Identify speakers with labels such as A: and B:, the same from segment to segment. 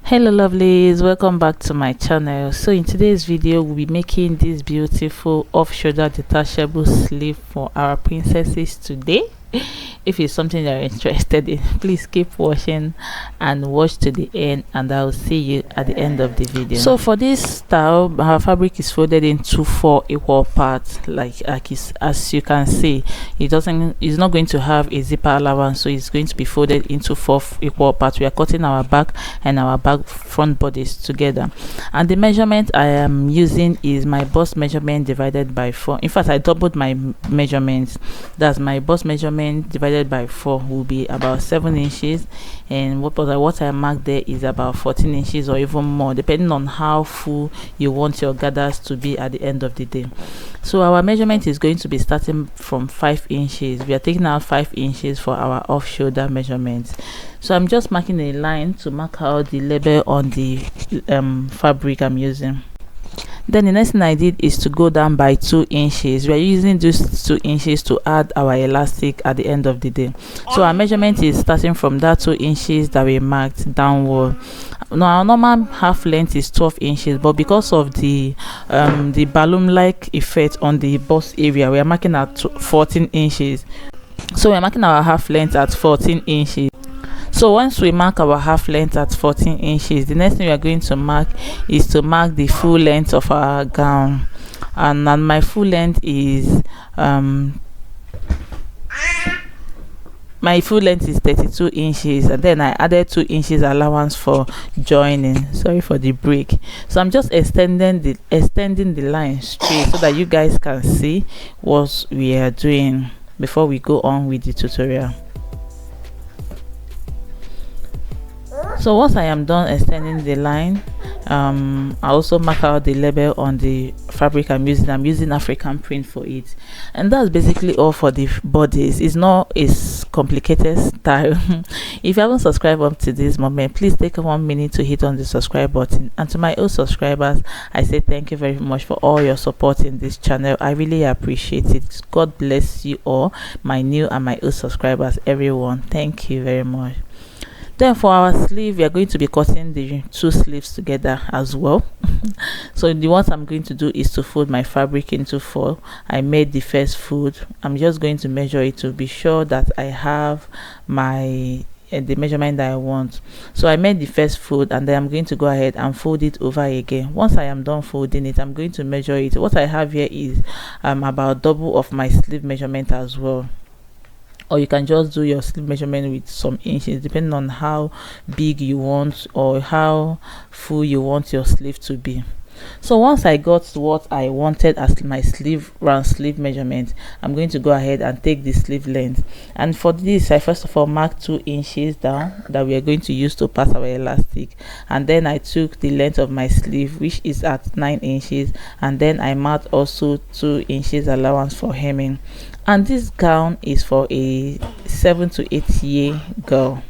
A: Hello lovelies, welcome back to my channel. So in today's video we'll be making this beautiful off-shoulder detachable sleeve for our princesses today. If it's something you're interested in, please keep watching and watch to the end, and I'll see you at the end of the video. So for this style, our fabric is folded into 4 equal parts, as you can see. It's not going to have a zipper allowance, so it's going to be folded into 4 equal parts. We are cutting our back and our back front bodies together, and the measurement I am using is my bust measurement divided by 4. In fact, I doubled my measurements. That's my bust measurement divided by 4 will be about 7 inches, and what I marked there is about 14 inches or even more, depending on how full you want your gathers to be at the end of the day. So our measurement is going to be starting from 5 inches. We are taking out 5 inches for our off shoulder measurements. So I'm just marking a line to mark out the label on the fabric I'm using. Then the next thing I did is to go down by 2 inches. We are using these 2 inches to add our elastic at the end of the day. So our measurement is starting from that 2 inches that we marked downward. Now our normal half length is 12 inches, but because of the balloon-like effect on the bust area, we are marking at 14 inches. So we're marking our half length at 14 inches. So once we mark our half length at 14 inches, the next thing we are going to mark is to mark the full length of our gown, and my full length is my full length is 32 inches, and then I added 2 inches allowance for joining. Sorry for the break. So I'm just extending the line straight so that you guys can see what we are doing before we go on with the tutorial. So once I am done extending the line, I also mark out the label on the fabric I'm using African print for it, and that's basically all for the bodies. It's not a complicated style. If you haven't subscribed up to this moment, please take 1 minute to hit on the subscribe button. And to my old subscribers, I say thank you very much for all your support in this channel. I really appreciate it. God bless you all, my new and my old subscribers, everyone. Thank you very much. Then for our sleeve, we are going to be cutting the 2 sleeves together as well. So what I'm going to do is to fold my fabric into 4. I made the first fold. I'm just going to measure it to be sure that I have my the measurement that I want. So I made the first fold, and then I'm going to go ahead and fold it over again. Once I am done folding it, I'm going to measure it. What I have here is about double of my sleeve measurement as well. Or you can just do your sleeve measurement with some inches, depending on how big you want or how full you want your sleeve to be. So once I got what I wanted as my round sleeve measurement, I'm going to go ahead and take the sleeve length. And for this, I first of all marked 2 inches down that we are going to use to pass our elastic, and then I took the length of my sleeve, which is at 9 inches, and then I marked also 2 inches allowance for hemming. And this gown is for a 7 to 8 year girl.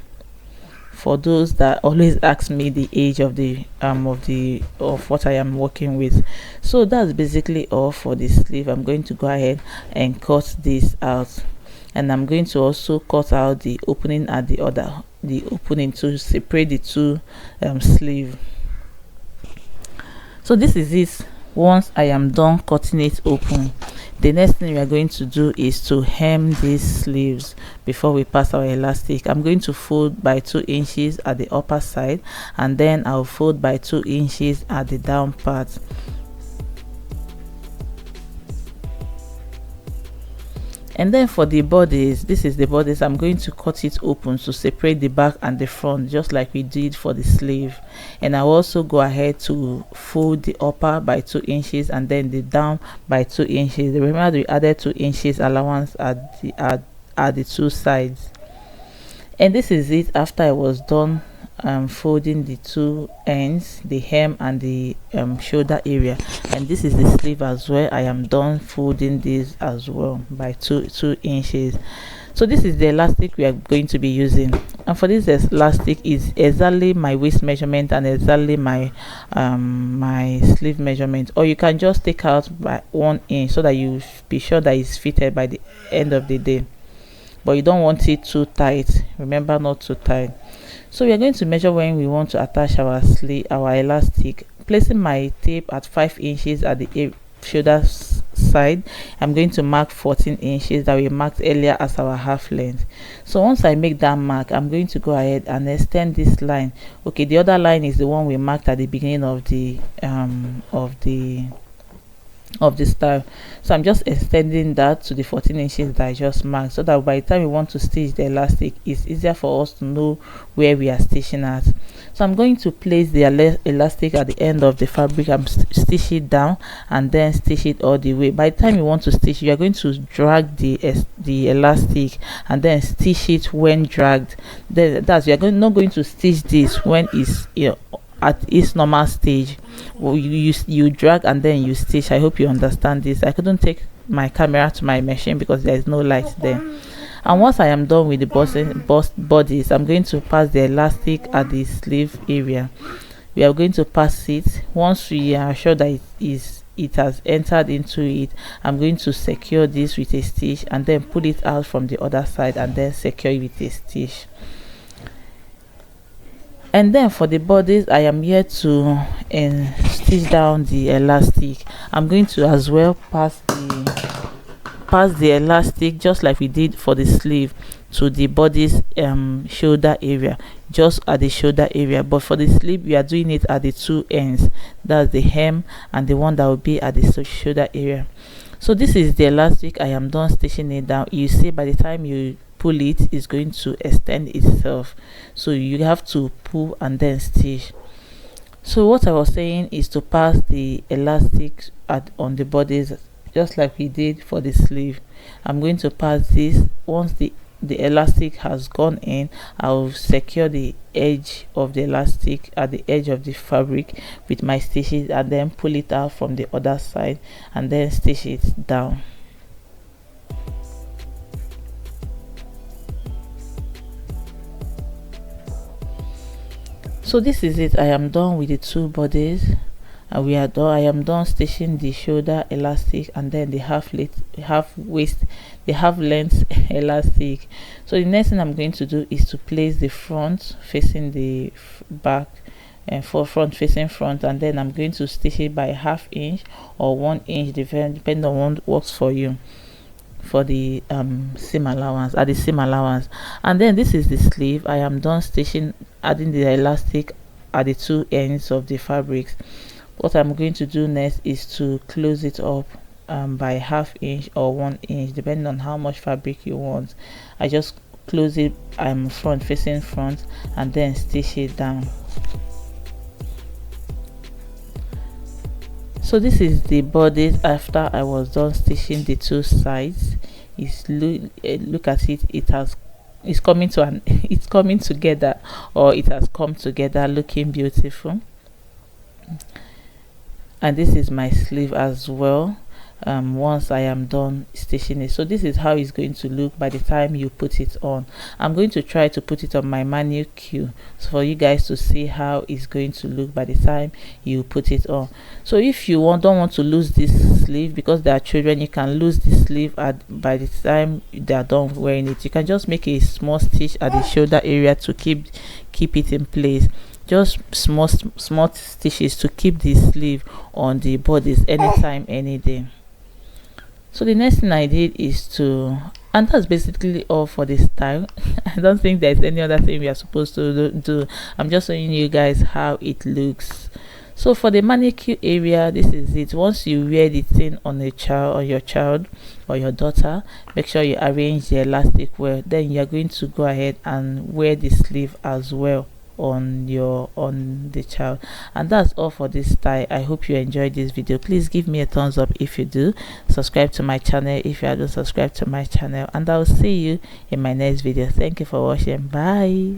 A: For those that always ask me the age of what I am working with. So that's basically all for the sleeve. I'm going to go ahead and cut this out, and I'm going to also cut out the opening at the opening to separate the 2 sleeve. So this is it. Once I am done cutting it open, the next thing we are going to do is to hem these sleeves before we pass our elastic. I'm going to fold by 2 inches at the upper side, and then I'll fold by 2 inches at the down part. And then for the bodice, this is the bodice. I'm going to cut it open to separate the back and the front, just like we did for the sleeve. And I'll also go ahead to fold the upper by 2 inches and then the down by 2 inches. Remember, we added 2 inches allowance at the 2 sides. And this is it after I was done folding the 2 ends, the hem and the shoulder area. And this is the sleeve as well. I am done folding this as well by 2 inches. So this is the elastic we are going to be using, and for this elastic is exactly my waist measurement and exactly my my sleeve measurement. Or you can just take out by 1 inch so that you be sure that it's fitted by the end of the day, but you don't want it too tight. Remember, not too tight. So we are going to measure when we want to attach our sleeve, our elastic, placing my tape at 5 inches at the shoulder side. I'm going to mark 14 inches that we marked earlier as our half length. So once I make that mark, I'm going to go ahead and extend this line. Okay, the other line is the one we marked at the beginning of the style. So I'm just extending that to the 14 inches that I just marked, so that by the time we want to stitch the elastic, it's easier for us to know where we are stitching at. So I'm going to place the elastic at the end of the fabric. I'm stitch it down and then stitch it all the way. By the time you want to stitch, you are going to drag the elastic and then stitch it when dragged. Then you are not going to stitch this when it's at its normal stage. Well, you drag and then you stitch. I hope you understand this. I couldn't take my camera to my machine because there is no light there. And once I am done with the bodice, I'm going to pass the elastic at the sleeve area. We are going to pass it. Once we are sure that it has entered into it, I'm going to secure this with a stitch and then pull it out from the other side and then secure it with a stitch. And then for the bodice, I am here to stitch down the elastic. I'm going to as well pass the elastic, just like we did for the sleeve, to the bodice shoulder area, just at the shoulder area. But for the sleeve, we are doing it at the two ends, that's the hem and the one that will be at the shoulder area. So this is the elastic. I am done stitching it down. You see, by the time you pull it, is going to extend itself, so you have to pull and then stitch. So what I was saying is to pass the elastic on the bodice, just like we did for the sleeve. I'm going to pass this. Once the elastic has gone in, I'll secure the edge of the elastic at the edge of the fabric with my stitches and then pull it out from the other side and then stitch it down. So this is it. I am done with the two bodies, and we are done. I am done stitching the shoulder elastic and then the half length elastic. So the next thing I'm going to do is to place the front facing the back and for front facing front, and then I'm going to stitch it by 1/2 inch or 1 inch, depending on what works for you, for the seam allowance, at the seam allowance. And then this is the sleeve. I am done stitching, adding the elastic at the two ends of the fabrics. What I'm going to do next is to close it up by 1/2 inch or 1 inch, depending on how much fabric you want. I just close it front facing front and then stitch it down. So this is the bodice after I was done stitching the two sides. Look at it. It's coming together, or it has come together, looking beautiful. And this is my sleeve as well. Once I am done stitching it, so this is how it's going to look by the time you put it on. I'm going to try to put it on my manicure so for you guys to see how it's going to look by the time you put it on. So if you don't want to lose this sleeve, because there are children, you can lose the sleeve by the time they are done wearing it. You can just make a small stitch at the shoulder area to keep it in place. Just small stitches to keep the sleeve on the bodice anytime, any day. So the next thing I did is and that's basically all for this style. I don't think there's any other thing we are supposed to do. I'm just showing you guys how it looks. So for the manicure area, this is it. Once you wear the thing on your child or your daughter, make sure you arrange the elastic well. Then you're going to go ahead and wear the sleeve as well on the child. And that's all for this style. I hope you enjoyed this video. Please give me a thumbs up if you do. Subscribe to my channel if you haven't subscribed to my channel, and I'll see you in my next video. Thank you for watching. Bye.